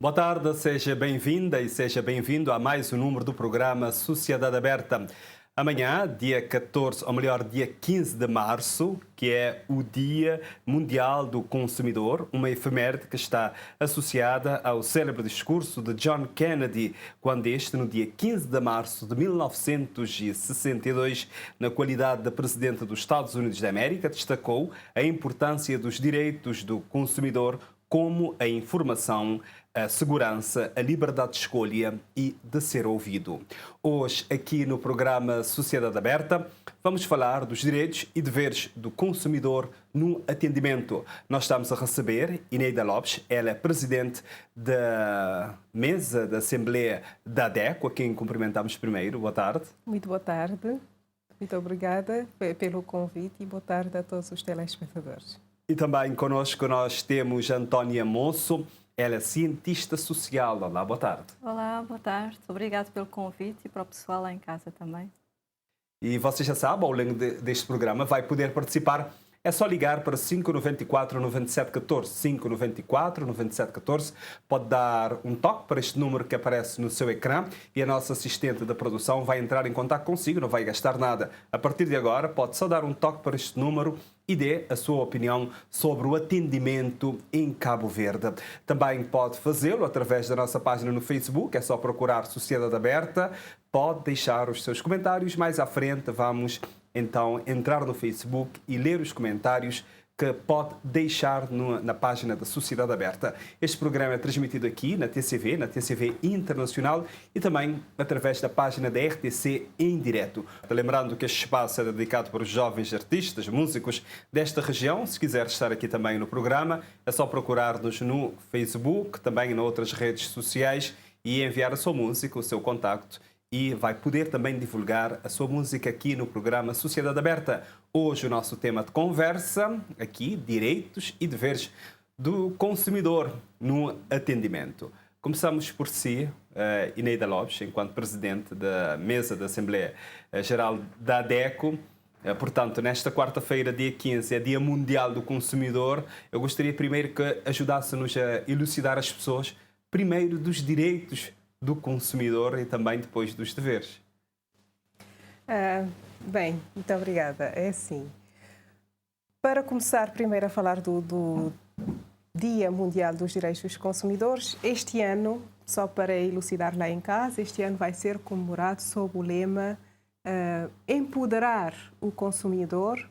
Boa tarde, seja bem-vinda e seja bem-vindo a mais um número do programa Sociedade Aberta. Amanhã, dia 14, ou melhor, dia 15 de março, que é o Dia Mundial do Consumidor, uma efeméride que está associada ao célebre discurso de John Kennedy, quando este, no dia 15 de março de 1962, na qualidade de presidente dos Estados Unidos da América, destacou a importância dos direitos do consumidor como a informação, a segurança, a liberdade de escolha e de ser ouvido. Hoje, aqui no programa Sociedade Aberta, vamos falar dos direitos e deveres do consumidor no atendimento. Nós estamos a receber Ineida Lopes, ela é presidente da mesa da Assembleia da ADECO, a quem cumprimentamos primeiro. Boa tarde. Muito boa tarde. Muito obrigada pelo convite e boa tarde a todos os telespectadores. E também connosco nós temos Antônia Moço, ela é cientista social. Olá, boa tarde. Olá, boa tarde. Obrigado pelo convite e para o pessoal lá em casa também. E você já sabe, ao longo deste programa vai poder participar. É só ligar para 594-9714. 594-9714. Pode dar um toque para este número que aparece no seu ecrã e a nossa assistente da produção vai entrar em contato consigo, não vai gastar nada. A partir de agora, pode só dar um toque para este número e dê a sua opinião sobre o atendimento em Cabo Verde. Também pode fazê-lo através da nossa página no Facebook, é só procurar Sociedade Aberta. Pode deixar os seus comentários. Mais à frente vamos então entrar no Facebook e ler os comentários que pode deixar na página da Sociedade Aberta. Este programa é transmitido aqui na TCV Internacional e também através da página da RTC em direto. Lembrando que este espaço é dedicado para os jovens artistas, músicos desta região. Se quiser estar aqui também no programa, é só procurar-nos no Facebook, também em outras redes sociais e enviar a sua música, o seu contacto. E vai poder também divulgar a sua música aqui no programa Sociedade Aberta. Hoje o nosso tema de conversa, aqui, direitos e deveres do consumidor no atendimento. Começamos por si, Ineida Lopes, enquanto presidente da mesa da Assembleia Geral da ADECO. Portanto, nesta quarta-feira, dia 15, é Dia Mundial do Consumidor. Eu gostaria primeiro que ajudasse-nos a elucidar as pessoas, primeiro dos direitos do consumidor e também depois dos deveres. Bem, muito obrigada. É assim, para começar primeiro a falar do Dia Mundial dos Direitos dos Consumidores, este ano, só para elucidar lá em casa, este ano vai ser comemorado sob o lema Empoderar o consumidor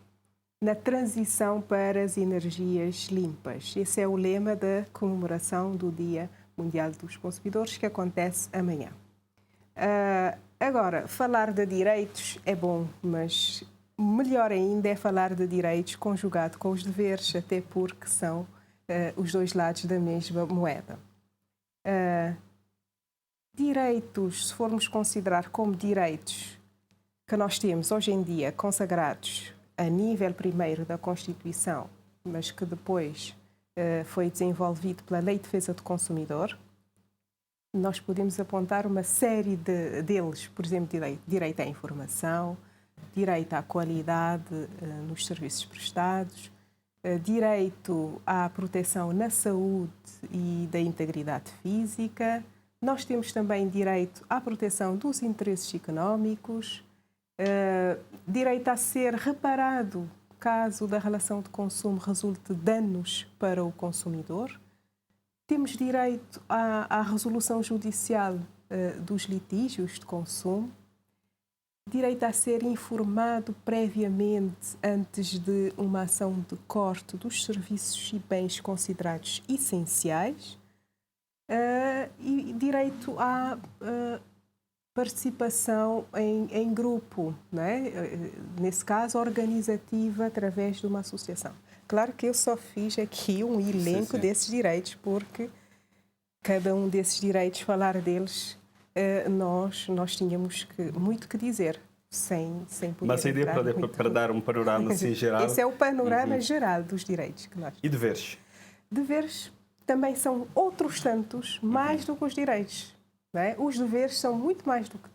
na transição para as energias limpas. Esse é o lema da comemoração do Dia Mundial dos Consumidores, que acontece amanhã. Agora, falar de direitos é bom, mas melhor ainda é falar de direitos conjugado com os deveres, até porque são os dois lados da mesma moeda. Direitos, se formos considerar como direitos que nós temos hoje em dia consagrados a nível primeiro da Constituição, mas que depois foi desenvolvido pela Lei de Defesa do Consumidor, nós podemos apontar uma série deles, por exemplo, direito à informação, direito à qualidade nos serviços prestados, direito à proteção na saúde e da integridade física. Nós temos também direito à proteção dos interesses económicos, direito a ser reparado caso da relação de consumo resulte danos para o consumidor. Temos direito à resolução judicial dos litígios de consumo, direito a ser informado previamente antes de uma ação de corte dos serviços e bens considerados essenciais, e direito à participação em grupo, né? Nesse caso, organizativa através de uma associação. Claro que eu só fiz aqui um elenco desses direitos, porque cada um desses direitos, falar deles, nós tínhamos muito que dizer, sem poder. Mas a ideia para dar um panorama assim geral. Esse é o panorama geral dos direitos que nós temos. E deveres? Deveres também são outros tantos, mais do que os direitos. Não é? Os deveres são muito mais do que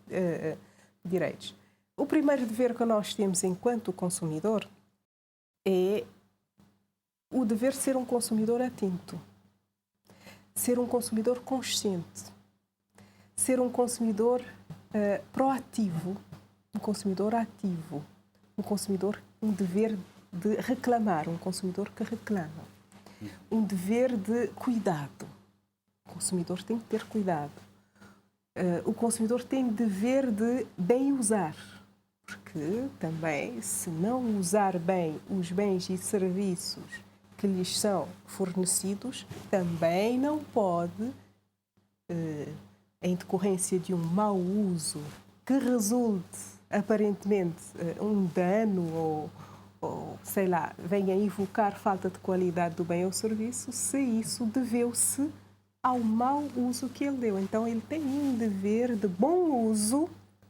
direitos. O primeiro dever que nós temos enquanto consumidor é o dever de ser um consumidor atento. ser um consumidor consciente, ser um consumidor proativo, um consumidor ativo, um consumidor com um dever de reclamar, um consumidor que reclama, um dever de cuidado. O consumidor tem que ter cuidado. O consumidor tem dever de bem usar, porque também, se não usar bem os bens e serviços que lhes são fornecidos, também não pode, em decorrência de um mau uso que resulte, aparentemente, um dano ou, sei lá, venha invocar falta de qualidade do bem ou serviço, se isso deveu-se ao mau uso que ele deu. Então, ele tem um dever de bom uso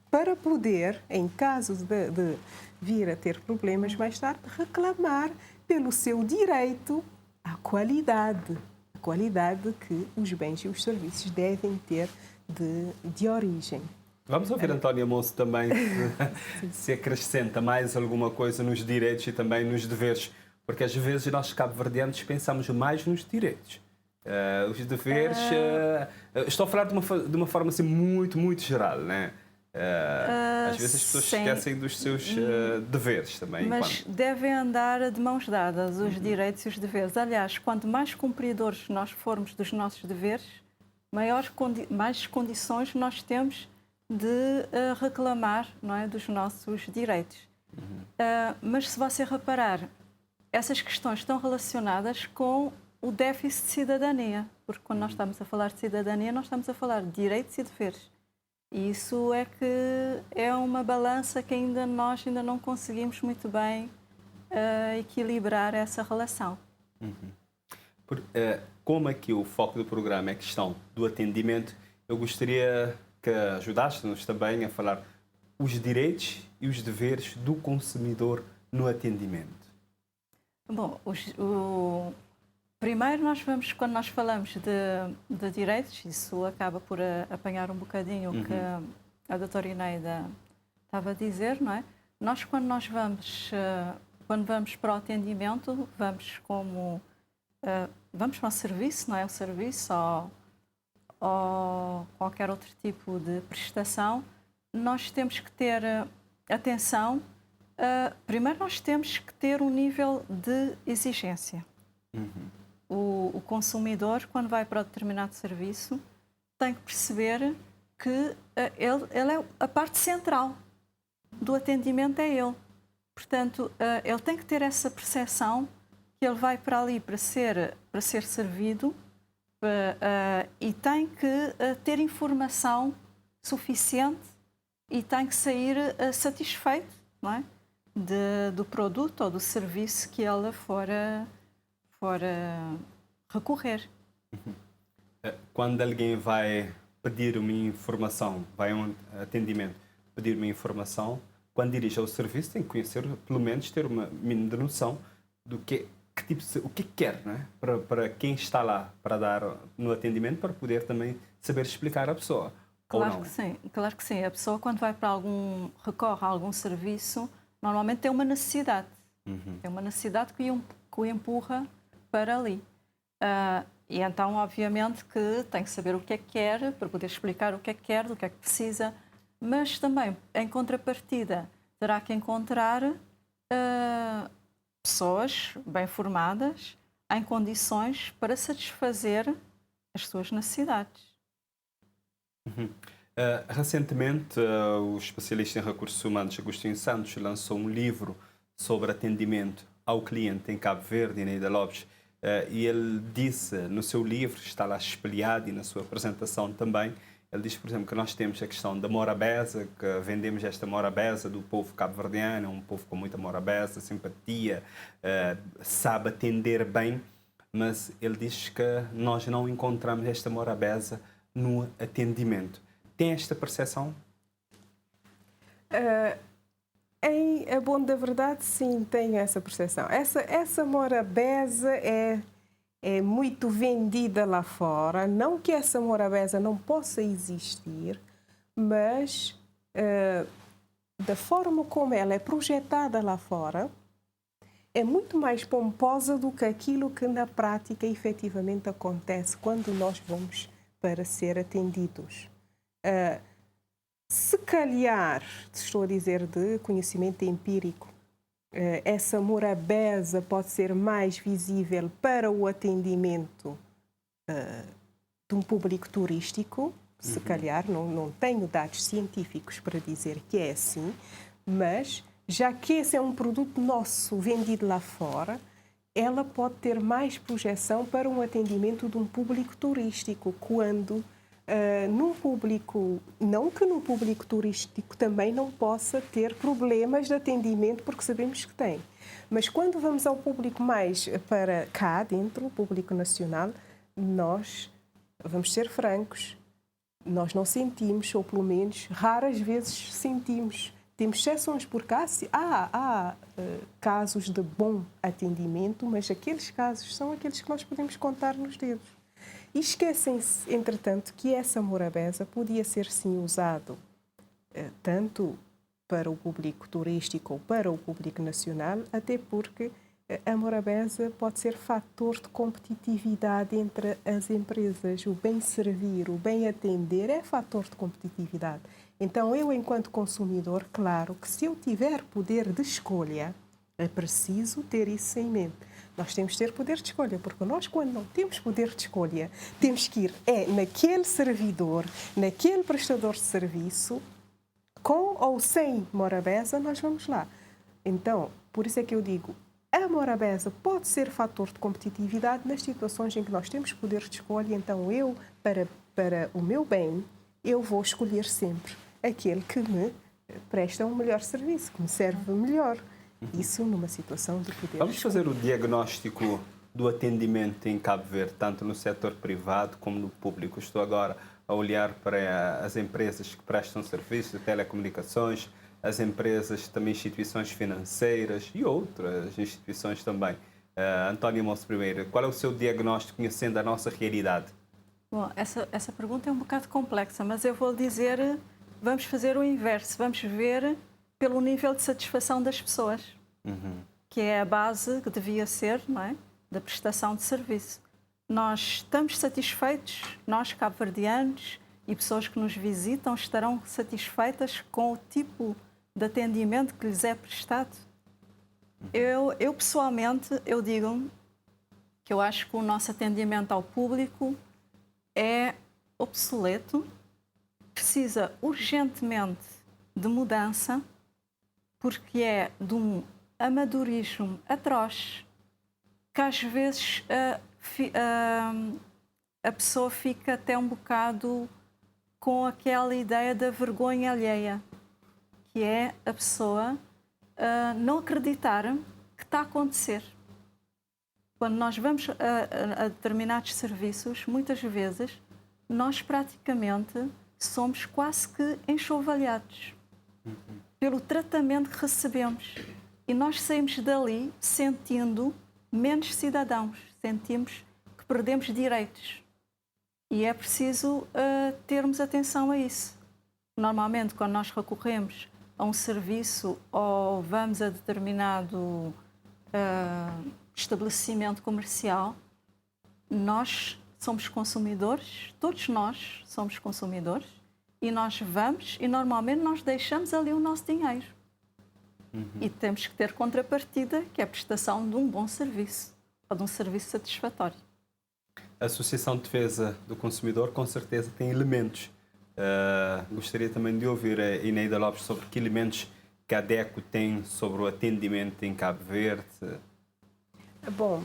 para poder, em caso de vir a ter problemas mais tarde, reclamar pelo seu direito à qualidade. A qualidade que os bens e os serviços devem ter de origem. Vamos ouvir Antónia Moço também se acrescenta mais alguma coisa nos direitos e também nos deveres, porque às vezes nós cabo-verdianos pensamos mais nos direitos. Os deveres, estou a falar de uma forma assim muito geral, né? Às vezes as pessoas esquecem dos seus deveres também. Mas devem andar de mãos dadas os direitos e os deveres. Aliás, quanto mais cumpridores nós formos dos nossos deveres, mais condições nós temos de reclamar, não é, dos nossos direitos. Mas se você reparar, essas questões estão relacionadas com o déficit de cidadania, porque quando nós estamos a falar de cidadania, nós estamos a falar de direitos e deveres. E isso é que é uma balança que nós ainda não conseguimos muito bem equilibrar essa relação. Como aqui o foco do programa é a questão do atendimento, eu gostaria que ajudasse-nos também a falar os direitos e os deveres do consumidor no atendimento. Bom, primeiro quando nós falamos de direitos, isso acaba por apanhar um bocadinho o que a doutora Ineida estava a dizer, não é? Nós, quando vamos para o atendimento, vamos para o serviço, não é? O serviço ou qualquer outro tipo de prestação, nós temos que ter atenção. Primeiro, nós temos que ter um nível de exigência. O consumidor, quando vai para um determinado serviço, tem que perceber que ele é a parte central do atendimento, é ele. Portanto, ele tem que ter essa percepção que ele vai para ali para ser servido e tem que ter informação suficiente e tem que sair satisfeito, não é? Do produto ou do serviço que ele for recorrer. Quando alguém vai pedir uma informação, vai a um atendimento, pedir uma informação, quando dirige ao serviço tem que conhecer, pelo menos ter uma mínima noção do o que quer, não é? Para quem está lá para dar no atendimento, para poder também saber explicar à pessoa. Claro que sim, claro que sim. A pessoa, quando vai recorre a algum serviço, normalmente tem uma necessidade. Tem uma necessidade que o empurra para ali. E então, obviamente, que tem que saber o que é que quer, para poder explicar o que é que quer, do que é que precisa, mas também, em contrapartida, terá que encontrar pessoas bem formadas, em condições para satisfazer as suas necessidades. Recentemente, o especialista em recursos humanos Agostinho Santos lançou um livro sobre atendimento ao cliente em Cabo Verde, Ineida Lopes, e ele disse no seu livro, está lá espelhado e na sua apresentação também, ele diz, por exemplo, que nós temos a questão da morabeza, que vendemos esta morabeza do povo cabo-verdiano, um povo com muita morabeza, simpatia, sabe atender bem, mas ele diz que nós não encontramos esta morabeza no atendimento. Tem esta percepção? Em a bom da verdade, sim, tenho essa percepção. Essa morabeza é muito vendida lá fora. Não que essa morabeza não possa existir, mas da forma como ela é projetada lá fora, é muito mais pomposa do que aquilo que na prática efetivamente acontece quando nós vamos para ser atendidos. Se calhar, estou a dizer de conhecimento empírico, essa morabeza pode ser mais visível para o atendimento de um público turístico, se calhar, não tenho dados científicos para dizer que é assim, mas já que esse é um produto nosso vendido lá fora, ela pode ter mais projeção para um atendimento de um público turístico, quando num público, não que no público turístico também não possa ter problemas de atendimento, porque sabemos que tem, mas quando vamos ao público mais para cá dentro, o público nacional, nós, vamos ser francos, nós não sentimos, ou pelo menos raras vezes sentimos. Temos exceções por cá, há casos de bom atendimento, mas aqueles casos são aqueles que nós podemos contar nos dedos. E esquecem-se, entretanto, que essa morabeza podia ser sim usado tanto para o público turístico ou para o público nacional, até porque a morabeza pode ser fator de competitividade entre as empresas. O bem servir, o bem atender é fator de competitividade. Então, eu, enquanto consumidor, claro que se eu tiver poder de escolha, é preciso ter isso em mente. Nós temos de ter poder de escolha, porque nós, quando não temos poder de escolha, temos que ir naquele servidor, naquele prestador de serviço, com ou sem morabeza, nós vamos lá. Então, por isso é que eu digo, a morabeza pode ser fator de competitividade nas situações em que nós temos poder de escolha. Então, eu, para o meu bem, eu vou escolher sempre aquele que me presta um melhor serviço, que me serve melhor. Isso numa situação de poder. Vamos fazer o diagnóstico do atendimento em Cabo Verde, tanto no setor privado como no público. Estou agora a olhar para as empresas que prestam serviços de telecomunicações, as empresas, também instituições financeiras e outras instituições também. António Moço primeiro, qual é o seu diagnóstico conhecendo a nossa realidade? Bom, essa pergunta é um bocado complexa, mas eu vou dizer, vamos fazer o inverso, vamos ver pelo nível de satisfação das pessoas, que é a base que devia ser, não é, da prestação de serviço. Nós estamos satisfeitos, nós cabo-verdianos e pessoas que nos visitam estarão satisfeitas com o tipo de atendimento que lhes é prestado? Eu pessoalmente, eu digo que eu acho que o nosso atendimento ao público é obsoleto, precisa urgentemente de mudança, porque é de um amadorismo atroz que às vezes a pessoa fica até um bocado com aquela ideia da vergonha alheia, que é a pessoa não acreditar que está a acontecer. Quando nós vamos a determinados serviços, muitas vezes, nós praticamente somos quase que enxovalhados pelo tratamento que recebemos. E nós saímos dali sentindo menos cidadãos, sentimos que perdemos direitos. E é preciso termos atenção a isso. Normalmente, quando nós recorremos a um serviço ou vamos a determinado estabelecimento comercial, nós somos consumidores, todos nós somos consumidores, e nós vamos e normalmente nós deixamos ali o nosso dinheiro. E temos que ter contrapartida, que é a prestação de um bom serviço, ou de um serviço satisfatório. A Associação de Defesa do Consumidor, com certeza, tem elementos. Gostaria também de ouvir a Ineida Lopes sobre que elementos que a ADECO tem sobre o atendimento em Cabo Verde. Bom,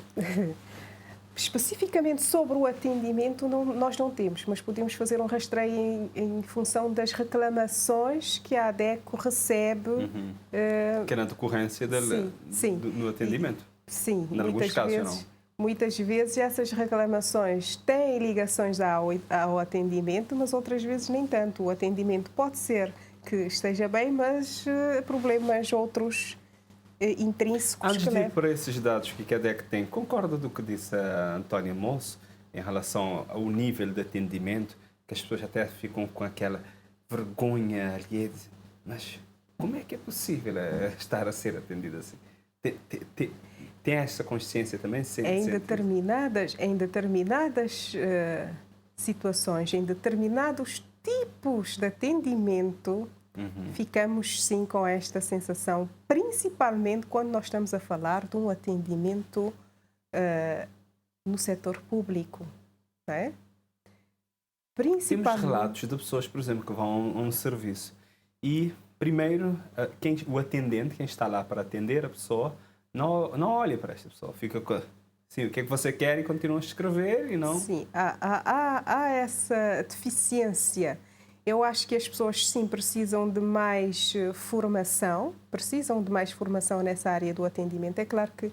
especificamente sobre o atendimento nós não temos, mas podemos fazer um rastreio em função das reclamações que a ADECO recebe. Que é na decorrência no atendimento. Sim, muitas vezes essas reclamações têm ligações ao atendimento, mas outras vezes nem tanto. O atendimento pode ser que esteja bem, mas problemas outros intrínsecos. Antes de ir para esses dados que a ADECO tem, concorda do que disse a Antónia Moço em relação ao nível de atendimento, que as pessoas até ficam com aquela vergonha ali, mas como é que é possível estar a ser atendida assim? tem essa consciência também? Em determinadas situações, em determinados tipos de atendimento, ficamos sim com esta sensação, principalmente quando nós estamos a falar de um atendimento no setor público, não é? Temos relatos de pessoas, por exemplo, que vão a um serviço e, primeiro, o atendente, quem está lá para atender a pessoa, não olha para esta pessoa, fica com... Sim, o que é que você quer e continua a escrever e não... Sim, há essa deficiência. Eu acho que as pessoas, sim, precisam de mais formação, nessa área do atendimento. É claro que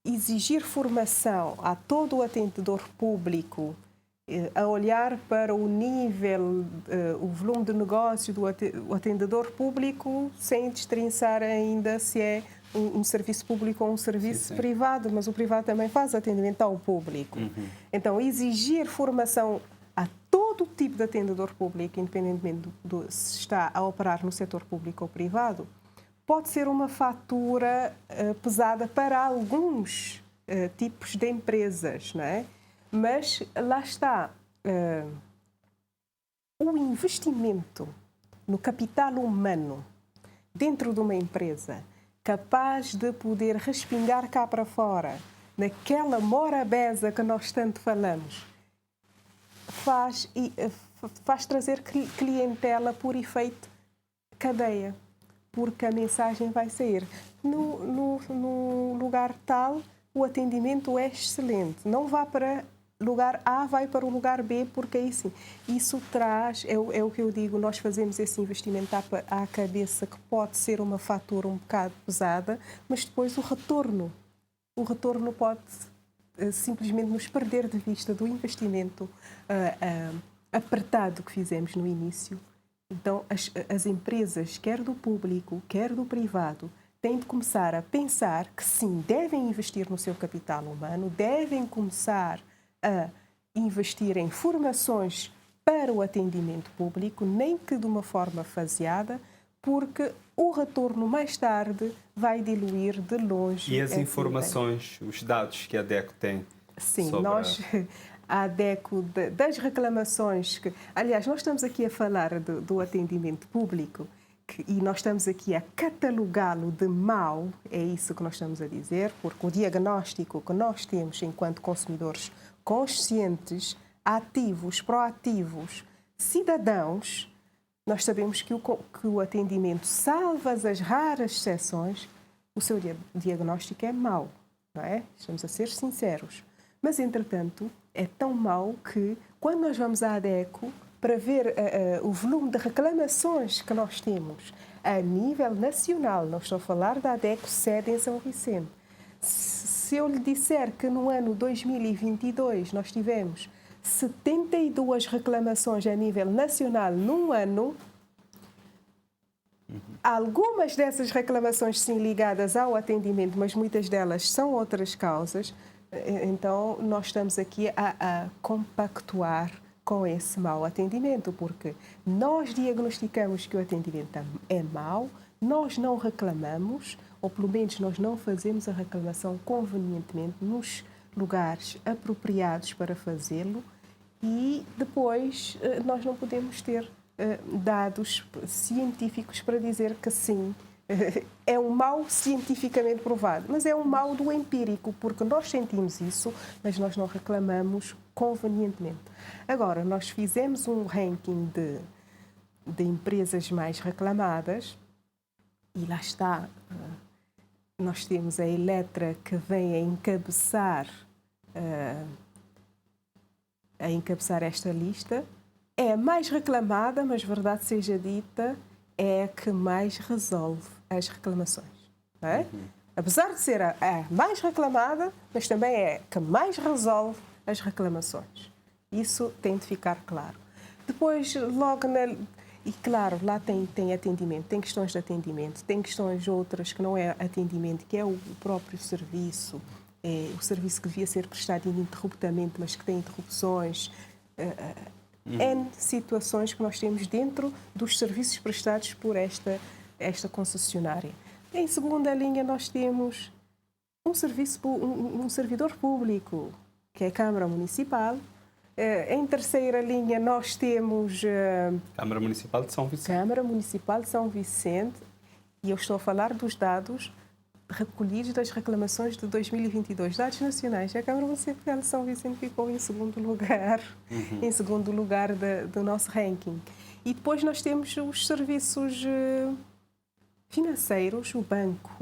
exigir formação a todo o atendedor público, a olhar para o nível, o volume de negócio do atendedor público, sem destrinçar ainda se é um serviço público ou um serviço privado, mas o privado também faz atendimento ao público. Então, exigir formação a todo tipo de atendedor público, independentemente se está a operar no setor público ou privado, pode ser uma fatura pesada para alguns tipos de empresas, não é? Mas lá está, o investimento no capital humano dentro de uma empresa capaz de poder respingar cá para fora, naquela morabeza que nós tanto falamos, faz trazer clientela por efeito cadeia, porque a mensagem vai sair. No lugar tal, o atendimento é excelente. Não vá para lugar A, vai para o lugar B, porque aí sim. Isso traz, é o que eu digo, nós fazemos esse investimento à cabeça, que pode ser uma fatura um bocado pesada, mas depois o retorno pode simplesmente nos perder de vista do investimento apertado que fizemos no início. Então, as empresas, quer do público, quer do privado, têm de começar a pensar que sim, devem investir no seu capital humano, devem começar a investir em formações para o atendimento público, nem que de uma forma faseada, porque o retorno mais tarde vai diluir de longe. E as informações, os dados que a DECO tem? Sim, a DECO, das reclamações, aliás, nós estamos aqui a falar do atendimento público e nós estamos aqui a catalogá-lo de mau, é isso que nós estamos a dizer, porque o diagnóstico que nós temos enquanto consumidores conscientes, ativos, proativos, cidadãos, nós sabemos que o atendimento, salvo as raras exceções, o seu diagnóstico é mau, não é? Estamos a ser sinceros. Mas, entretanto, é tão mau que, quando nós vamos à ADECO, para ver o volume de reclamações que nós temos a nível nacional, não estou a falar da ADECO sede em São Vicente. Se eu lhe disser que no ano 2022 nós tivemos 72 reclamações a nível nacional num ano, algumas dessas reclamações sim ligadas ao atendimento, mas muitas delas são outras causas, então nós estamos aqui a compactuar com esse mau atendimento, porque nós diagnosticamos que o atendimento é mau, nós não reclamamos, ou pelo menos nós não fazemos a reclamação convenientemente nos lugares apropriados para fazê-lo, e depois nós não podemos ter dados científicos para dizer que sim, é um mal cientificamente provado, mas é um mal do empírico, porque nós sentimos isso, mas nós não reclamamos convenientemente. Agora, nós fizemos um ranking de empresas mais reclamadas e lá está, nós temos a Eletra que vem a encabeçar esta lista. É a mais reclamada, mas verdade seja dita, é a que mais resolve as reclamações. Não é? Apesar de ser a mais reclamada, mas também é a que mais resolve as reclamações. Isso tem de ficar claro. Depois, logo e claro, lá tem atendimento, tem questões de atendimento, tem questões outras que não é atendimento, que é o próprio serviço, o serviço que devia ser prestado ininterruptamente, mas que tem interrupções. N situações que nós temos dentro dos serviços prestados por esta concessionária. Em segunda linha, nós temos um servidor público, que é a Câmara Municipal. Em terceira linha, nós temos Câmara Municipal de São Vicente. Câmara Municipal de São Vicente, e eu estou a falar dos dados recolhidos das reclamações de 2022, dados nacionais. A Câmara Municipal de São Vicente ficou em segundo lugar, do nosso ranking. E depois nós temos os serviços financeiros, o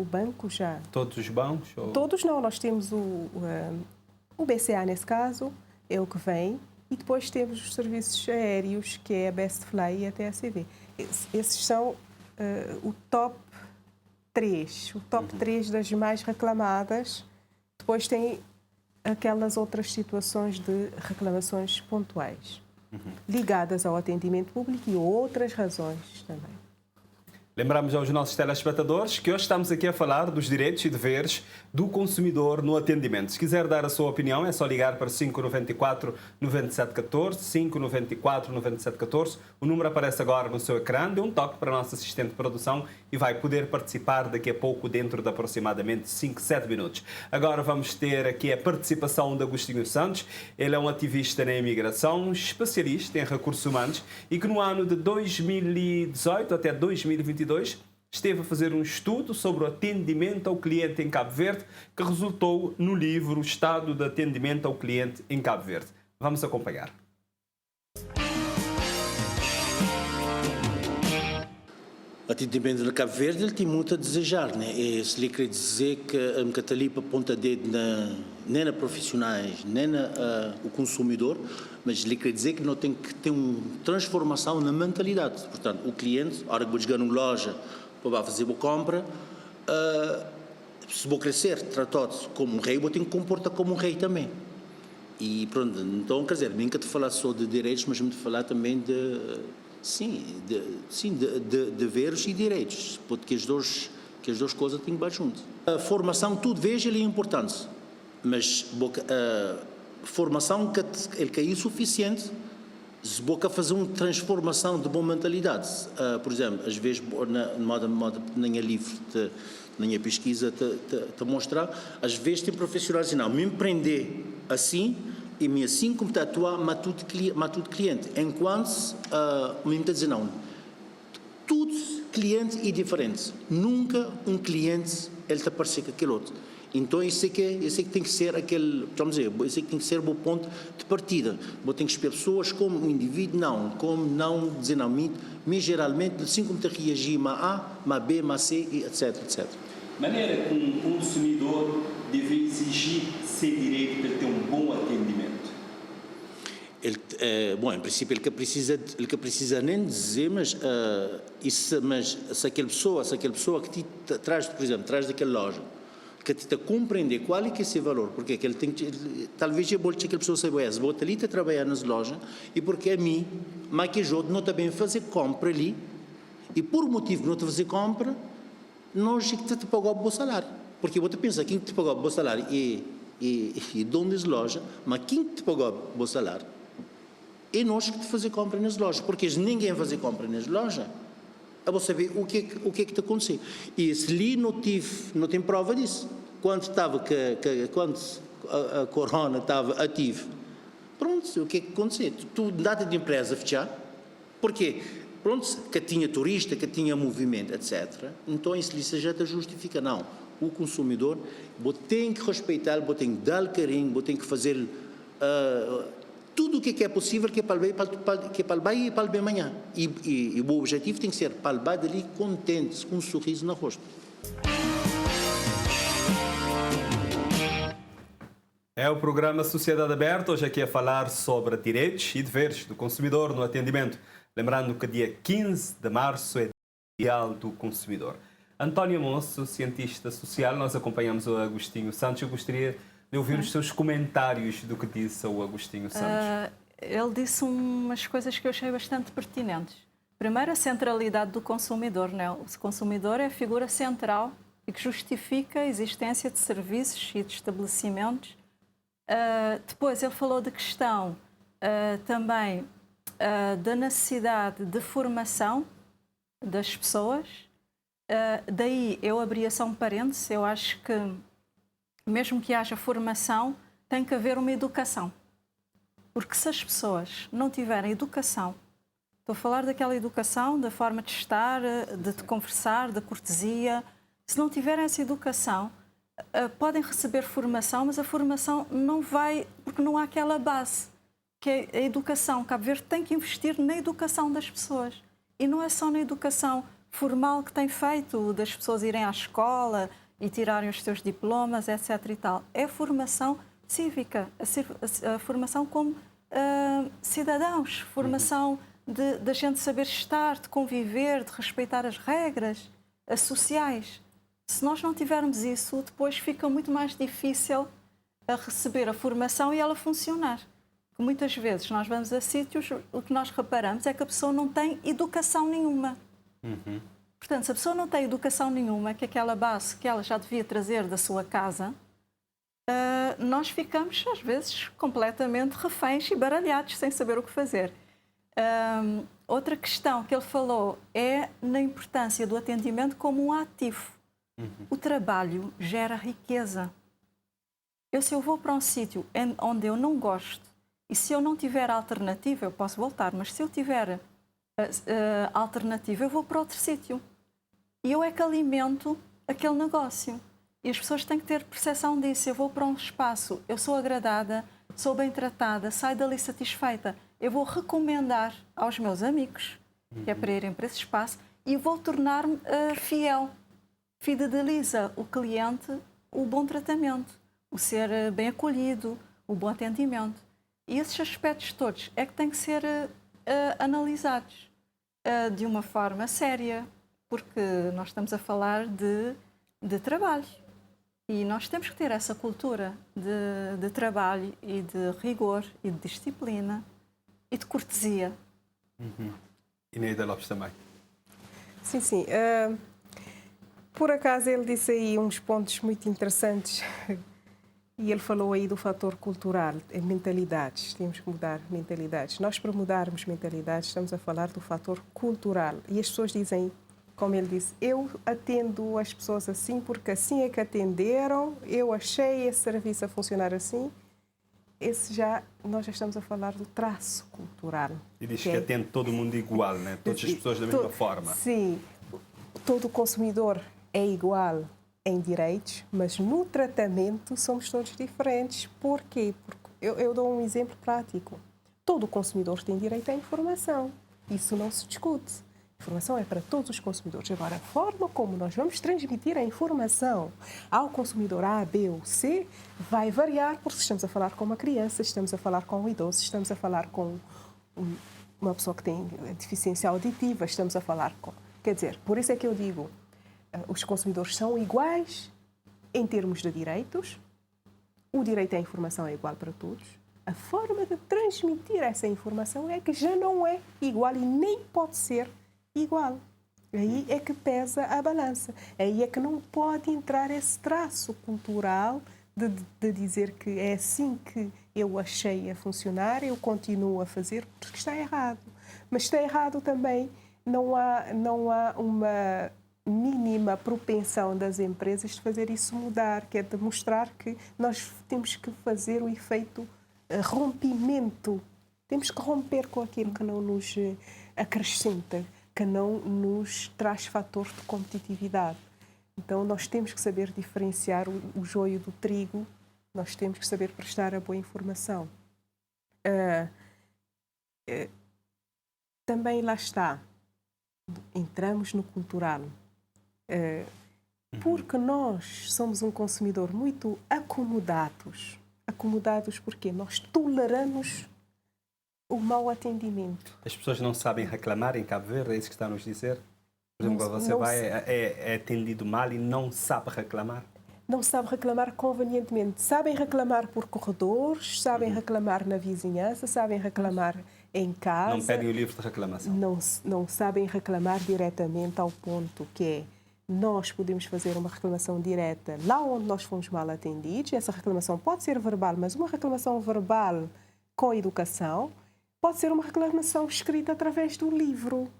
banco já. Todos os bancos? Ou... Todos não, nós temos o BCA nesse caso, é o que vem, e depois temos os serviços aéreos, que é a Bestfly e a TACV. Esses são o top 3, das mais reclamadas. Depois tem aquelas outras situações de reclamações pontuais, ligadas ao atendimento público e outras razões também. Lembramos aos nossos telespectadores que hoje estamos aqui a falar dos direitos e deveres do consumidor no atendimento. Se quiser dar a sua opinião, é só ligar para 594-9714, 594-9714. O número aparece agora no seu ecrã. Dê um toque para a nossa assistente de produção e vai poder participar daqui a pouco, dentro de aproximadamente 5, 7 minutos. Agora vamos ter aqui a participação de Agostinho Santos. Ele é um ativista na imigração, especialista em recursos humanos e que no ano de 2018 até 2022 esteve a fazer um estudo sobre o atendimento ao cliente em Cabo Verde, que resultou no livro Estado de Atendimento ao Cliente em Cabo Verde. Vamos acompanhar. O atendimento de Cabo Verde ele tem muito a desejar, né? Se lhe quer dizer que a Mcatalipa ponta dedo nem na profissionais, nem o consumidor, mas lhe quer dizer que não tem que ter uma transformação na mentalidade. Portanto, o cliente, a hora que vou chegar numa loja para fazer uma compra, se vou crescer, tratado como um rei, vou ter que comportar como um rei também. E pronto, então, quer dizer, nem que te falar só de direitos, mas me te falar também de deveres e direitos, porque as duas coisas têm que ir junto. A formação, tudo veja, ele é importante, mas a formação que é insuficiente, se boca fazer uma transformação de boa mentalidade. Por exemplo, às vezes, na minha livro, na minha pesquisa, te mostrar, às vezes tem profissionais que não, me empreender assim, e me assim como está a atuar, mas tudo cliente. Enquanto, me está dizendo não, tudo cliente é diferente. Nunca um cliente, ele está parecer com aquele outro. Então, isso é que tem que ser aquele, vamos dizer, isso é que tem que ser o meu ponto de partida. Eu tenho que esperar pessoas como um indivíduo, como não dizer não, mas geralmente, assim como te reagir, mas A, mas B, mas C, etc, etc. Maneira que um consumidor deve exigir ser direito para ter um bom atendimento? Bom, em princípio, ele que precisa nem dizer, mas se aquela pessoa que te traz, por exemplo, traz daquela loja, que te compreender qual é que é esse valor, porque que ele tem talvez é bom que aquela pessoa saiba essa, vou ali a trabalhar nas lojas, e porque a mim, mas que eu não está bem fazer compra ali, e por motivo de não te fazer compra, nós que te pagou o bom salário. Porque você pensa, quem te pagou o bom salário é dono das lojas, mas quem te pagou o bom salário é nós que te fazer compra nas lojas, porque ninguém fazer compra nas lojas, é você saber o que é que está acontecendo. E se ali não tem prova disso, quando a corona estava ativa, pronto, o que é que aconteceu? Tu data de empresa fechar, porque pronto, que tinha turista, que tinha movimento, etc. Então isso já te justifica, não. O consumidor, tem que respeitar, tem que dar carinho, tem que fazer tudo o que é possível que é para o bem e para o bem amanhã. E o objetivo tem que ser para o bem dali contente, com um sorriso no rosto. É o programa Sociedade Aberta, hoje aqui a falar sobre direitos e deveres do consumidor no atendimento. Lembrando que dia 15 de março é Dia do Consumidor. António Moço, cientista social, nós acompanhamos o Agostinho Santos. Eu gostaria de ouvir os seus comentários do que disse o Agostinho Santos. Ele disse umas coisas que eu achei bastante pertinentes. Primeiro, a centralidade do consumidor. Né? O consumidor é a figura central e que justifica a existência de serviços e de estabelecimentos. Depois, ele falou de questão também da necessidade de formação das pessoas. Daí eu abria só um parênteses, eu acho que mesmo que haja formação, tem que haver uma educação. Porque se as pessoas não tiverem educação, estou a falar daquela educação, da forma de estar, de conversar, da cortesia, se não tiverem essa educação, podem receber formação, mas a formação não vai, porque não há aquela base, que é a educação. Cabo Verde tem que investir na educação das pessoas. E não é só na educação formal que tem feito, das pessoas irem à escola e tirarem os seus diplomas, etc. e tal. É a formação cívica, a formação como cidadãos, formação de gente saber estar, de conviver, de respeitar as regras sociais. Se nós não tivermos isso, depois fica muito mais difícil a receber a formação e ela funcionar. Muitas vezes nós vamos a sítios, o que nós reparamos é que a pessoa não tem educação nenhuma. Portanto, se a pessoa não tem educação nenhuma, que é aquela base que ela já devia trazer da sua casa, nós ficamos, às vezes, completamente reféns e baralhados, sem saber o que fazer. Outra questão que ele falou é na importância do atendimento como um ativo. O trabalho gera riqueza. Se eu vou para um sítio onde eu não gosto, e se eu não tiver alternativa, eu posso voltar, mas se eu tiver alternativa, eu vou para outro sítio. E eu é que alimento aquele negócio. E as pessoas têm que ter percepção disso. Eu vou para um espaço, eu sou agradada, sou bem tratada, saio dali satisfeita. Eu vou recomendar aos meus amigos, que é para irem para esse espaço, e vou tornar-me fiel. Fideliza o cliente, o bom tratamento, o ser bem acolhido, o bom atendimento. E esses aspectos todos é que têm que ser analisados de uma forma séria, porque nós estamos a falar de trabalho. E nós temos que ter essa cultura de trabalho e de rigor e de disciplina e de cortesia. E Neida Lopes também. Sim, sim. Por acaso ele disse aí uns pontos muito interessantes e ele falou aí do fator cultural, mentalidades. Temos que mudar mentalidades. Nós, para mudarmos mentalidades, estamos a falar do fator cultural. E as pessoas dizem, como ele disse, eu atendo as pessoas assim porque assim é que atenderam, eu achei esse serviço a funcionar assim. Nós já estamos a falar do traço cultural. E diz que atende todo mundo igual, né? Todas as pessoas da mesma forma. Sim, todo consumidor é igual em direitos, mas no tratamento somos todos diferentes. Por quê? Porque eu dou um exemplo prático. Todo consumidor tem direito à informação. Isso não se discute. A informação é para todos os consumidores. Agora, a forma como nós vamos transmitir a informação ao consumidor A, B ou C vai variar, porque estamos a falar com uma criança, estamos a falar com um idoso, estamos a falar com uma pessoa que tem deficiência auditiva, estamos a falar com... Quer dizer, por isso é que eu digo, os consumidores são iguais em termos de direitos, o direito à informação é igual para todos, a forma de transmitir essa informação é que já não é igual e nem pode ser igual. Aí é que pesa a balança. Aí é que não pode entrar esse traço cultural de dizer que é assim que eu achei a funcionar, eu continuo a fazer, porque está errado. Mas está errado também, não há uma mínima propensão das empresas de fazer isso mudar, que é de mostrar que nós temos que fazer o efeito rompimento. Temos que romper com aquilo que não nos acrescenta, que não nos traz fator de competitividade. Então, nós temos que saber diferenciar o joio do trigo, nós temos que saber prestar a boa informação. Também lá está, entramos no cultural, porque nós somos um consumidor muito acomodados. Acomodados porque nós toleramos o mau atendimento. As pessoas não sabem reclamar em Cabo Verde, é isso que está a nos dizer? Por exemplo, você é atendido mal e não sabe reclamar? Não sabe reclamar convenientemente. Sabem reclamar por corredores, sabem reclamar na vizinhança, sabem reclamar em casa. Não pedem o livro de reclamação. Não sabem reclamar diretamente ao ponto que é nós podemos fazer uma reclamação direta lá onde nós fomos mal atendidos. Essa reclamação pode ser verbal, mas uma reclamação verbal com educação pode ser uma reclamação escrita através do livro,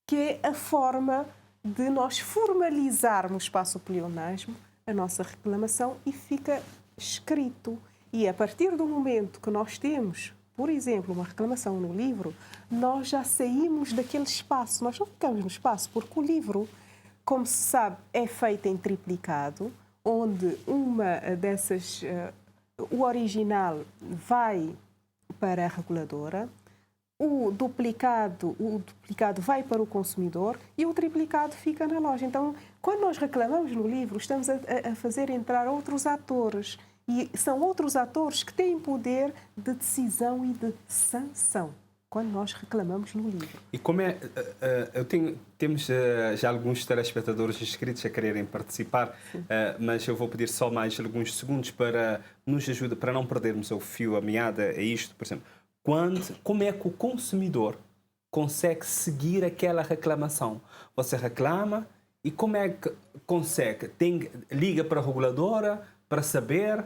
que é a forma de nós formalizarmos para o pleonasmo a nossa reclamação e fica escrito. E a partir do momento que nós temos, por exemplo, uma reclamação no livro, nós já saímos daquele espaço. Nós não ficamos no espaço, porque o livro, como se sabe, é feito em triplicado, onde uma dessas, o original vai para a reguladora, o duplicado vai para o consumidor e o triplicado fica na loja. Então, quando nós reclamamos no livro, estamos a fazer entrar outros atores. E são outros atores que têm poder de decisão e de sanção quando nós reclamamos no livro. E como é... temos já alguns telespectadores inscritos a quererem participar, mas eu vou pedir só mais alguns segundos para nos ajudar, para não perdermos o fio, a meada a isto. Por exemplo, como é que o consumidor consegue seguir aquela reclamação? Você reclama e como é que consegue? Liga para a reguladora para saber,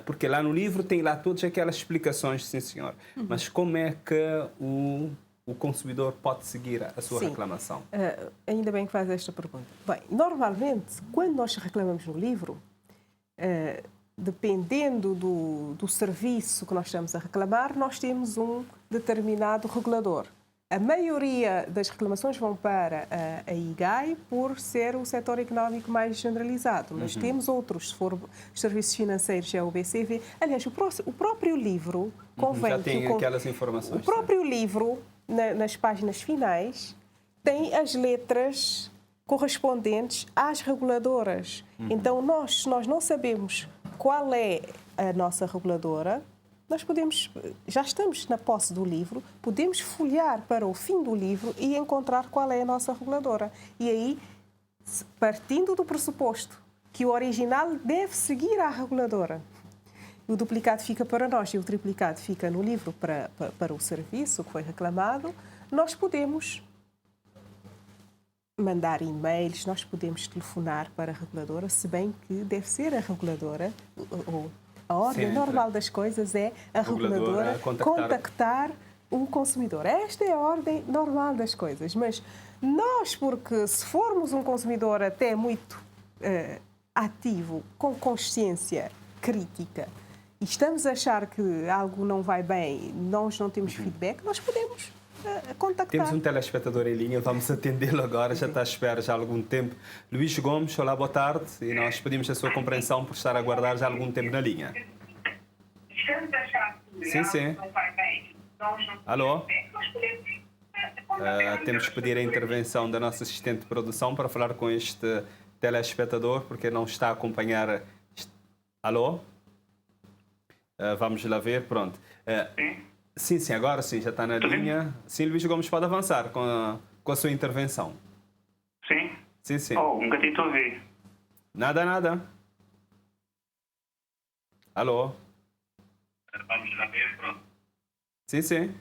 porque lá no livro tem lá todas aquelas explicações, sim senhor. Mas como é que o consumidor pode seguir a sua reclamação? Ainda bem que faz esta pergunta. Bem, normalmente, quando nós reclamamos no livro, dependendo do serviço que nós estamos a reclamar, nós temos um determinado regulador. A maioria das reclamações vão para a IGAI por ser o setor económico mais generalizado, mas temos outros, se for os serviços financeiros, é o BCV. Aliás, o próprio livro convém... Já tem aquelas informações. O próprio livro, nas páginas finais, tem as letras correspondentes às reguladoras. Então, se nós não sabemos qual é a nossa reguladora, nós já estamos na posse do livro, podemos folhear para o fim do livro e encontrar qual é a nossa reguladora. E aí, partindo do pressuposto que o original deve seguir à reguladora, o duplicado fica para nós e o triplicado fica no livro para o serviço que foi reclamado, nós podemos mandar e-mails, nós podemos telefonar para a reguladora, se bem que deve ser a reguladora, a ordem normal das coisas é a reguladora contactar o consumidor. Esta é a ordem normal das coisas. Mas nós, porque se formos um consumidor até muito ativo, com consciência crítica, e estamos a achar que algo não vai bem, nós não temos feedback, nós podemos contactar. Temos um telespectador em linha, vamos atendê-lo agora, já está à espera já há algum tempo. Luís Gomes, olá, boa tarde, e nós pedimos a sua compreensão por estar a aguardar já há algum tempo na linha. Sim, sim. Alô? Temos que pedir a intervenção da nossa assistente de produção para falar com este telespectador, porque não está a acompanhar... Alô? Vamos lá ver, pronto. Sim, agora sim, já está na linha. Sim, Luís Gomes, pode avançar com a sua intervenção. Sim? Sim. Oh, nunca te estou a ouvir. Nada. Alô? Vamos lá ver, pronto. Sim.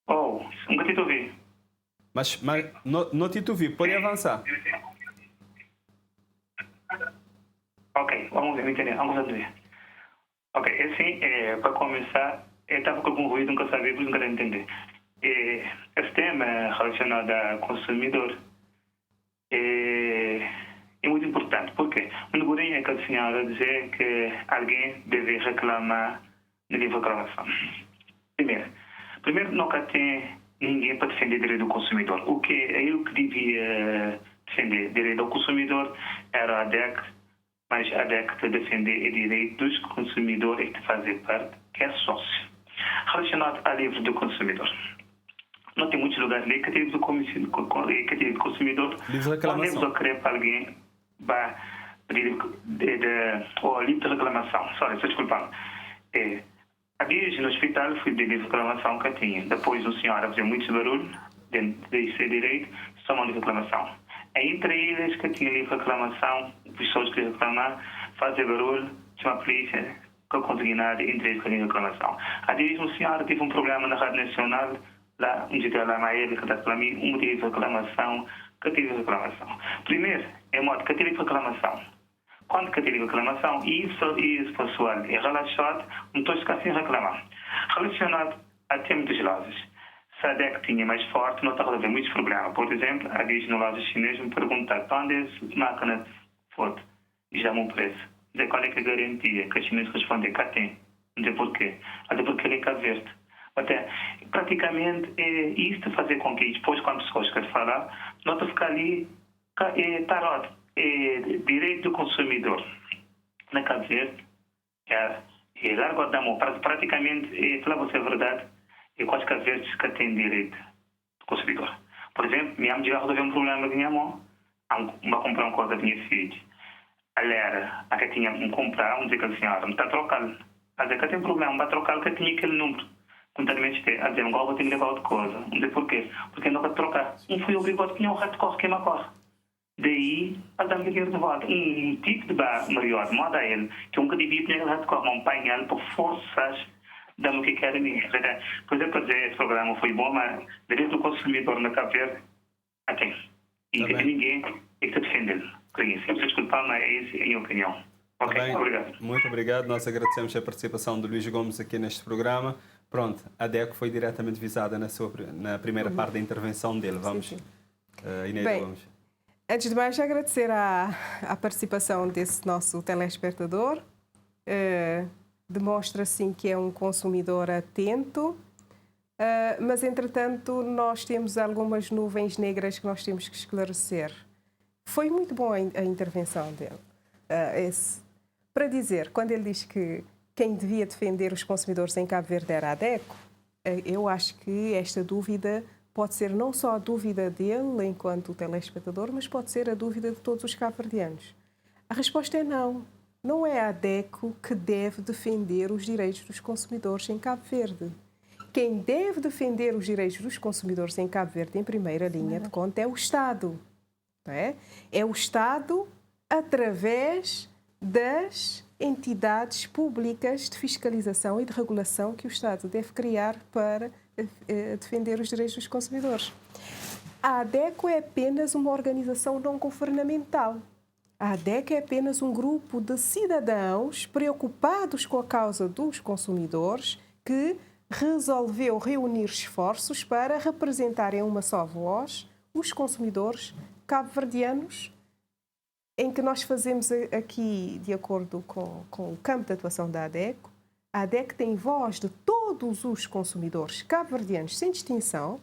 Oh, nunca te estou a ouvir. Mas não te ouvi, pode avançar. Ok, vamos ver. Ok, assim, para começar, eu estava com algum ruído, nunca sabia, por isso nunca entender. Esse tema relacionado ao consumidor é muito importante, porque o negócio é que a senhora dizer que alguém deve reclamar no livro de reclamação. Primeiro nunca tem ninguém para defender o direito do consumidor. O que é ele que devia defender o direito do consumidor era a DEC, mas a DEC está a defender o direito dos consumidores de fazer parte, que é sócio. Relacionado ao livro do consumidor. Não tem muitos lugares ali que tem livro do consumidor. Quando a pessoa quer para alguém, vai pedir o livro de reclamação. Desculpa. A vez no hospital fui de livro de reclamação que tinha. Depois o senhor fazia muito barulho, dentro desse direito, só uma livro de reclamação. Entre eles que tinha livro de reclamação, pessoas que reclamar, fazer barulho, chama a polícia, que eu consegui nada, entre eles que tinha reclamação. A vez o senhor teve um programa na Rádio Nacional, lá, um dia lá na ele, que está para mim, um motivo de reclamação, que tive reclamação. Primeiro, é modo que tive reclamação. Quando que tive reclamação, isso pessoal é relaxado, não estou esquecendo de reclamar. Relacionado a tema dos lojas. se a ADEC tinha mais forte, não estava a haver muitos problemas. Por exemplo, há dias no lado chinês me perguntar onde é essa máquina de foto e já me preço. Dizer qual é que é a garantia que a chinês responde cá tem. Dizer porquê. Até porque ele é Cabo Verde. Até, praticamente, é isto fazer com que depois, quando as pessoas querem falar, nota ficar ali, tarot, direito do consumidor. Na Cabo Verde, é largo da mão. Praticamente, falar você a verdade, é quase Cabo Verde que tem direito do consumidor. Por exemplo, minha mãe já resolveu um problema da minha mão, vai comprar uma coisa da minha filha. Ela que tinha um comprar, vamos dizer que a senhora me está trocando. A dizer que tem problema, vai trocar que tinha aquele número. Contaminante a dizer, agora vou ter que levar outra coisa. Não sei porquê. Porque não vai trocar. Um foi obrigado a tinha um rato de corre, queima corre. Daí, a dar dinheiro de volta. Um tipo de maior, moda a ele, que um que devia ter rato de corre, um painel por forças, dando o que quer a mim. Pois é, para dizer, esse programa foi bom, mas direito do consumidor na Cabo Verde, tem. E que ninguém é que está defendendo. Se você desculpar, mas é essa a minha opinião. Ok, bem, obrigado. Muito obrigado. Nós agradecemos a participação de Luís Gomes aqui neste programa. Pronto, a ADECO foi diretamente visada na primeira parte da intervenção dele. Vamos, Inês Bem, Gomes. Antes de mais, agradecer a participação desse nosso telespectador. Demonstra, sim, que é um consumidor atento, mas, entretanto, nós temos algumas nuvens negras que nós temos que esclarecer. Foi muito boa a intervenção dele. Para dizer, quando ele diz que quem devia defender os consumidores em Cabo Verde era a ADECO, eu acho que esta dúvida pode ser não só a dúvida dele enquanto telespectador, mas pode ser a dúvida de todos os cabo-verdianos. A resposta é não. Não é a ADECO que deve defender os direitos dos consumidores em Cabo Verde. Quem deve defender os direitos dos consumidores em Cabo Verde, em primeira linha de conta, é o Estado. Não é? É o Estado através das entidades públicas de fiscalização e de regulação que o Estado deve criar para defender os direitos dos consumidores. A ADECO é apenas uma organização não governamental. A ADECO é apenas um grupo de cidadãos preocupados com a causa dos consumidores que resolveu reunir esforços para representar em uma só voz os consumidores cabo-verdianos, em que nós fazemos aqui, de acordo com o campo de atuação da ADECO, a ADECO tem voz de todos os consumidores cabo-verdianos, sem distinção,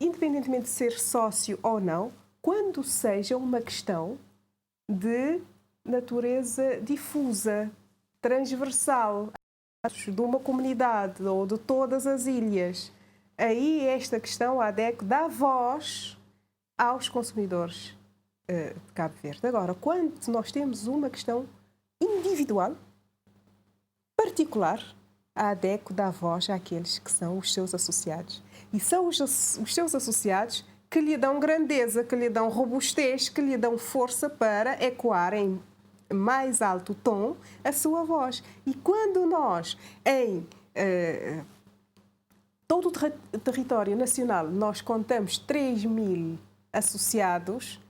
independentemente de ser sócio ou não, quando seja uma questão de natureza difusa, transversal, de uma comunidade ou de todas as ilhas. Aí, esta questão, a ADECO dá voz aos consumidores de Cabo Verde. Agora, quando nós temos uma questão individual, particular, a ADECO dá voz àqueles que são os seus associados. E são os seus associados que lhe dão grandeza, que lhe dão robustez, que lhe dão força para ecoar em mais alto tom a sua voz. E quando nós, em todo o território nacional, nós contamos 3.000 associados,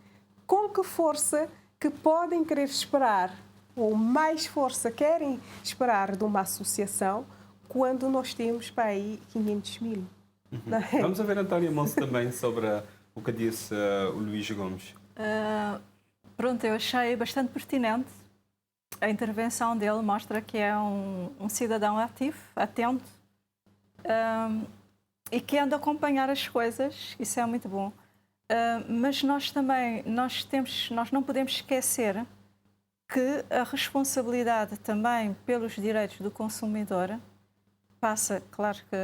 com que força que podem querer esperar, ou mais força querem esperar de uma associação, quando nós temos para aí 500.000? É? Vamos ouvir António Monso também sobre o que disse o Luís Gomes. Pronto, eu achei bastante pertinente. A intervenção dele mostra que é um cidadão ativo, atento, e que anda a acompanhar as coisas. Isso é muito bom. Mas nós também nós não podemos esquecer que a responsabilidade também pelos direitos do consumidor passa, claro que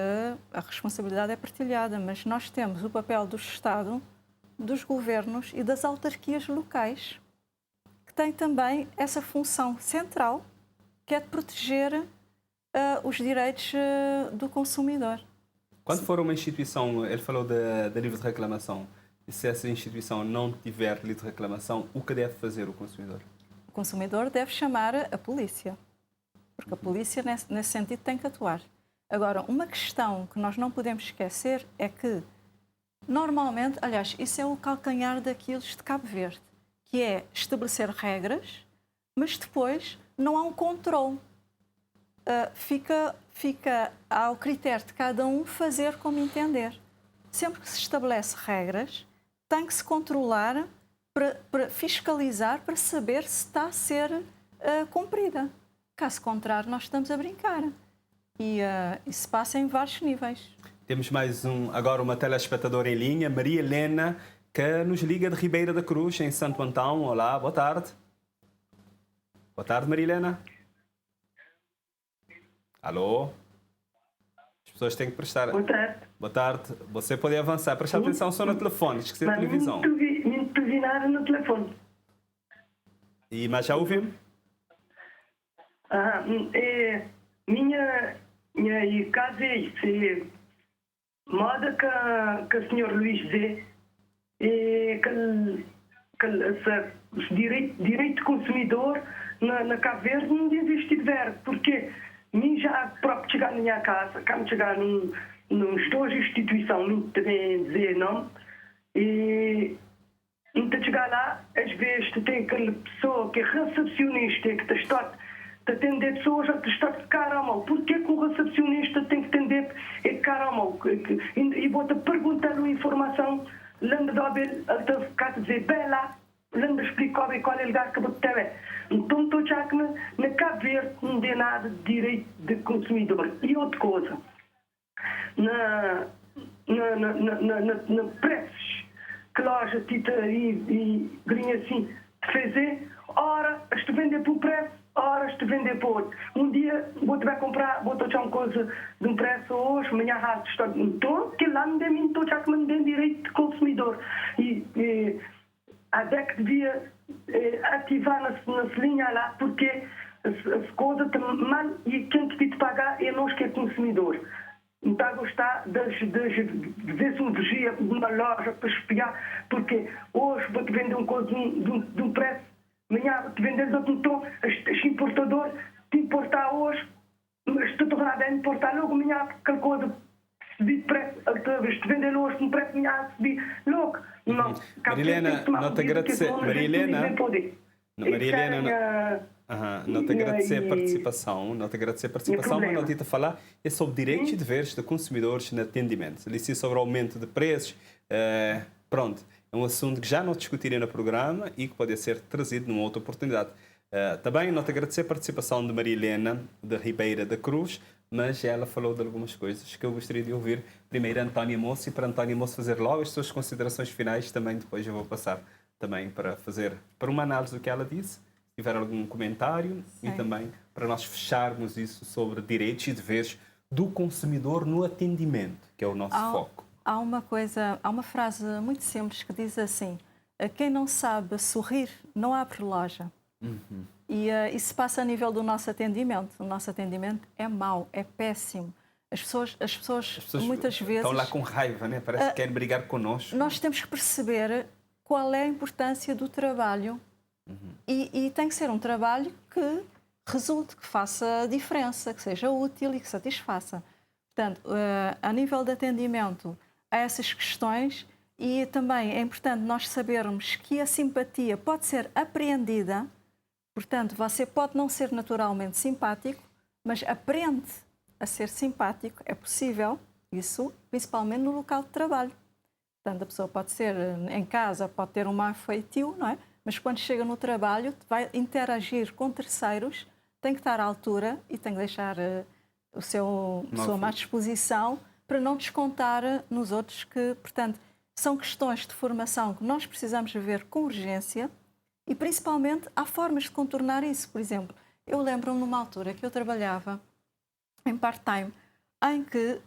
a responsabilidade é partilhada, mas nós temos o papel do Estado, dos governos e das autarquias locais, que têm também essa função central, que é de proteger os direitos do consumidor. Quando for uma instituição, ele falou da livre de reclamação, e se essa instituição não tiver livre de reclamação, o que deve fazer o consumidor? O consumidor deve chamar a polícia, porque a polícia, nesse sentido, tem que atuar. Agora, uma questão que nós não podemos esquecer é que, normalmente, aliás, isso é o calcanhar daqueles de Cabo Verde, que é estabelecer regras, mas depois não há um controle. fica ao critério de cada um fazer como entender. Sempre que se estabelece regras, tem que se controlar para fiscalizar, para saber se está a ser cumprida. Caso contrário, nós estamos a brincar. E isso passa em vários níveis. Temos agora uma telespectadora em linha, Maria Helena, que nos liga de Ribeira da Cruz, em Santo Antão. Olá, boa tarde. Boa tarde, Maria Helena. Alô? As pessoas têm que prestar... Boa tarde. Boa tarde. Você pode avançar. Presta atenção só no telefone, esquecer a televisão. Não vi nada no telefone. Mas já ouvimos? Minha casa é isso. É moda que o senhor Luís vê que direito de consumidor na Cabo Verde não existe de ver, porque mim já próprio chegar na minha casa, quando chegar nos duas instituições, não também dizer não, e então chegar lá, às vezes tu tem aquela pessoa que é recepcionista, que está a atender pessoas, está de cara à mão. Porquê que o recepcionista tem que atender de cara à mão? E vou-te perguntar uma informação, lembra de ele está a dizer, bem lá, lembra de explicar qual é o lugar que você tem. Então estou já que na Cabo Verde não tem nada de direito de consumidor. E outra coisa, na preços que loja tita e grinha assim de fazer, ora estou vender por preço, ora estou vender por outro. Um dia vou-te vai comprar, vou-te achar uma coisa de um preço hoje, amanhã rato estou. Então, que lá não tem já que não tem direito de consumidor. A DEC devia ativar na linha lá, porque as coisas estão mal e quem te pagar é nós que é consumidor. Não está a gostar de ver se um vigia numa loja para espiar, porque hoje vou-te vender uma coisa de um preço, amanhã vou-te vender de outro tom, este importador te importar hoje, mas te tornar a importar logo amanhã aquela coisa subir de preço, te vender hoje um preço amanhã subir logo. Não, Marilena, não te agradecer. Marilena, não te agradecer a participação, mas não te falar é sobre direitos e deveres de consumidores no atendimento. Ali sim sobre o aumento de preços, pronto, é um assunto que já não discutirei no programa e que pode ser trazido numa outra oportunidade. Também não te agradecer a participação de Maria Helena, de Ribeira da Cruz, mas ela falou de algumas coisas que eu gostaria de ouvir. Primeiro António Moço, e para António Moço fazer logo as suas considerações finais, também depois eu vou passar também para uma análise do que ela disse, se tiver algum comentário. Sim. E também para nós fecharmos isso sobre direitos e deveres do consumidor no atendimento, que é o nosso foco. Há uma frase muito simples que diz assim: quem não sabe sorrir não abre loja. Uhum. E isso passa a nível do nosso atendimento. O nosso atendimento é mau, é péssimo. As pessoas muitas vezes estão lá com raiva, né? Parece que querem brigar connosco. Nós temos que perceber qual é a importância do trabalho. Uhum. E tem que ser um trabalho que resulte, que faça diferença, que seja útil e que satisfaça. Portanto, a nível de atendimento a essas questões, e também é importante nós sabermos que a simpatia pode ser apreendida. Portanto, você pode não ser naturalmente simpático, mas aprende a ser simpático. É possível isso, principalmente no local de trabalho. Portanto, a pessoa pode ser em casa, pode ter um má feitio, não é? Mas quando chega no trabalho, vai interagir com terceiros, tem que estar à altura e tem que deixar a sua má disposição para não descontar nos outros que, portanto, são questões de formação que nós precisamos ver com urgência. E, principalmente, há formas de contornar isso. Por exemplo, eu lembro-me numa altura que eu trabalhava em part-time, em que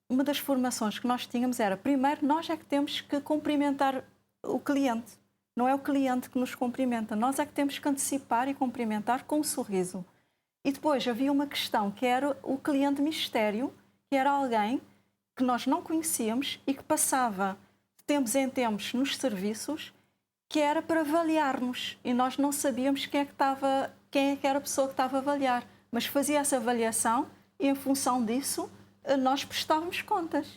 uma das formações que nós tínhamos era, primeiro, nós é que temos que cumprimentar o cliente. Não é o cliente que nos cumprimenta. Nós é que temos que antecipar e cumprimentar com um sorriso. E depois havia uma questão que era o cliente mistério, que era alguém que nós não conhecíamos e que passava de tempos em tempos nos serviços, que era para avaliar-nos, e nós não sabíamos quem é que era a pessoa que estava a avaliar, mas fazia essa avaliação e, em função disso, nós prestávamos contas,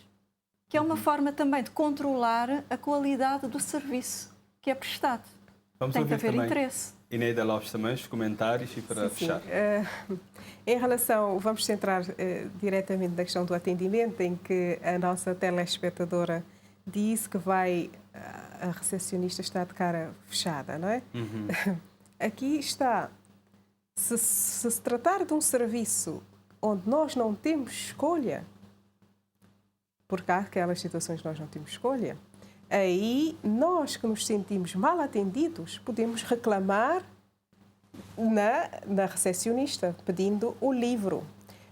que é uma forma também de controlar a qualidade do serviço que é prestado. Tem que haver interesse. Ineida Lopes também, os comentários e para fechar. Em relação, vamos centrar diretamente na questão do atendimento, em que a nossa telespectadora disse que a recepcionista está de cara fechada, não é? Aqui está, se tratar de um serviço onde nós não temos escolha, porque há aquelas situações que nós não temos escolha, aí nós que nos sentimos mal atendidos podemos reclamar na recepcionista, pedindo o livro.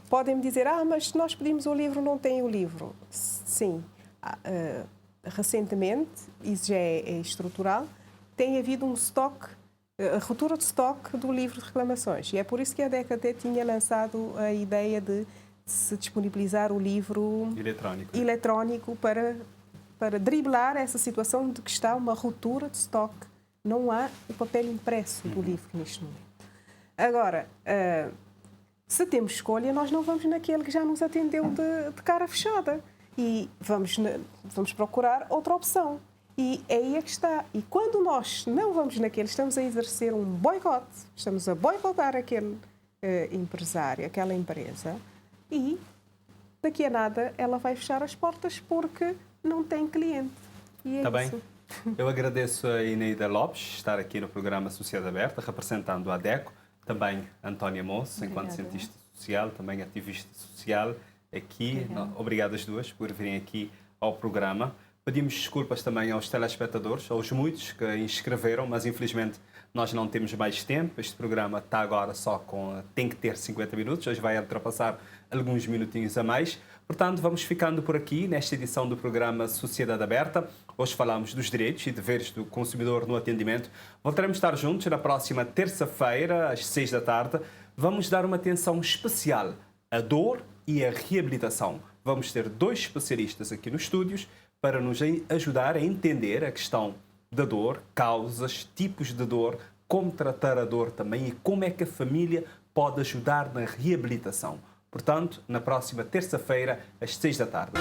Podem-me dizer, mas nós pedimos o livro, não tem o livro. Sim, recentemente, isso já é estrutural, tem havido um estoque, a ruptura de estoque do livro de reclamações. E é por isso que a DEC até tinha lançado a ideia de se disponibilizar o livro eletrónico para driblar essa situação de que está uma ruptura de estoque. Não há o papel impresso do livro neste momento. Agora, se temos escolha, nós não vamos naquele que já nos atendeu de cara fechada. E vamos procurar outra opção. E é aí que está. E quando nós não vamos naquele, estamos a exercer um boicote. Estamos a boicotar aquele empresário, aquela empresa. E daqui a nada ela vai fechar as portas porque não tem cliente. E é isso. Bem. Eu agradeço a Ineida Lopes estar aqui no programa Sociedade Aberta, representando a ADECO, também Antónia Moço, enquanto cientista social, também ativista social, aqui. Obrigado às duas por virem aqui ao programa. Pedimos desculpas também aos telespectadores, aos muitos que inscreveram, mas infelizmente nós não temos mais tempo. Este programa está agora tem que ter 50 minutos, hoje vai ultrapassar alguns minutinhos a mais. Portanto, vamos ficando por aqui nesta edição do programa Sociedade Aberta. Hoje falamos dos direitos e deveres do consumidor no atendimento. Voltaremos a estar juntos na próxima terça-feira, às 6 da tarde. Vamos dar uma atenção especial à dor e à reabilitação. Vamos ter 2 especialistas aqui nos estúdios para nos ajudar a entender a questão da dor, causas, tipos de dor, como tratar a dor também e como é que a família pode ajudar na reabilitação. Portanto, na próxima terça-feira, às 6 da tarde.